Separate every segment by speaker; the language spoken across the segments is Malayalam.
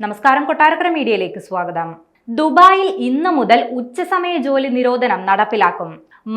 Speaker 1: നമസ്കാരം, കൊട്ടാരക്കര മീഡിയയിലേക്ക് സ്വാഗതം. ദുബായിൽ ഇന്നു മുതൽ ഉച്ചസമയ ജോലി നിരോധനം നടപ്പിലാക്കും.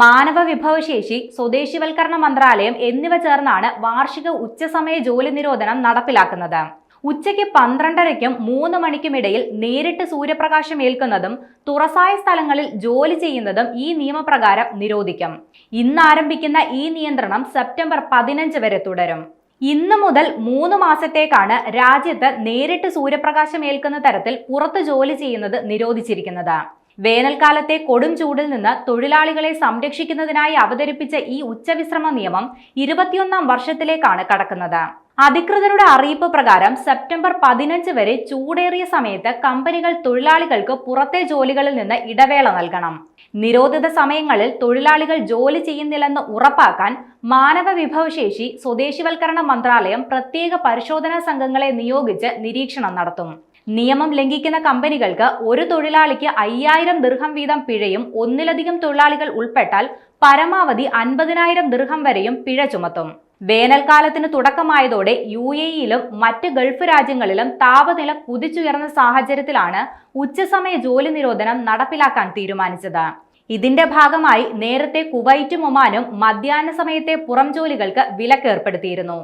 Speaker 1: മാനവ വിഭവശേഷി, സ്വദേശിവൽക്കരണ മന്ത്രാലയം എന്നിവ ചേർന്നാണ് വാർഷിക ഉച്ചസമയ ജോലി നിരോധനം നടപ്പിലാക്കുന്നത്. ഉച്ചയ്ക്ക് 12:30-ക്കും 3 മണിക്കുമിടയിൽ നേരിട്ട് സൂര്യപ്രകാശം ഏൽക്കുന്നതും തുറസായ സ്ഥലങ്ങളിൽ ജോലി ചെയ്യുന്നതും ഈ നിയമപ്രകാരം നിരോധിക്കും. ഇന്ന് ആരംഭിക്കുന്ന ഈ നിയന്ത്രണം സെപ്റ്റംബർ 15 വരെ തുടരും. ഇന്നു മുതൽ 3 മാസത്തേക്കാണ് രാജ്യത്ത് നേരിട്ട് സൂര്യപ്രകാശം ഏൽക്കുന്ന തരത്തിൽ പുറത്ത് ജോലി ചെയ്യുന്നത് നിരോധിച്ചിരിക്കുന്നത്. വേനൽക്കാലത്തെ കൊടും ചൂടിൽ നിന്ന് തൊഴിലാളികളെ സംരക്ഷിക്കുന്നതിനായി അവതരിപ്പിച്ച ഈ ഉച്ചവിശ്രമ നിയമം 21ാം വർഷത്തിലേക്കാണ് കടക്കുന്നത്. അധികൃതരുടെ അറിയിപ്പ് പ്രകാരം സെപ്റ്റംബർ 15 വരെ ചൂടേറിയ സമയത്ത് കമ്പനികൾ തൊഴിലാളികൾക്ക് പുറത്തെ ജോലികളിൽ നിന്ന് ഇടവേള നൽകണം. നിരോധിത സമയങ്ങളിൽ തൊഴിലാളികൾ ജോലി ചെയ്യുന്നില്ലെന്ന് ഉറപ്പാക്കാൻ മാനവ വിഭവശേഷി, സ്വദേശിവൽക്കരണ മന്ത്രാലയം പ്രത്യേക പരിശോധനാ സംഘങ്ങളെ നിയോഗിച്ച് നിരീക്ഷണം നടത്തും. നിയമം ലംഘിക്കുന്ന കമ്പനികൾക്ക് ഒരു തൊഴിലാളിക്ക് 5000 ദിർഹം വീതം പിഴയും ഒന്നിലധികം തൊഴിലാളികൾ ഉൾപ്പെട്ടാൽ പരമാവധി 50,000 ദിർഹം വരെയും പിഴ ചുമത്തും. വേനൽക്കാലത്തിന് തുടക്കമായതോടെ UAE-യിലും മറ്റ് ഗൾഫ് രാജ്യങ്ങളിലും താപനില കുതിച്ചുയർന്ന സാഹചര്യത്തിലാണ് ഉച്ചസമയ ജോലി നിരോധനം നടപ്പിലാക്കാൻ തീരുമാനിച്ചത്. ഇതിന്റെ ഭാഗമായി നേരത്തെ കുവൈറ്റും ഒമാനും മധ്യാഹ്ന സമയത്തെ പുറം ജോലികൾക്ക് വിലക്കേർപ്പെടുത്തിയിരുന്നു.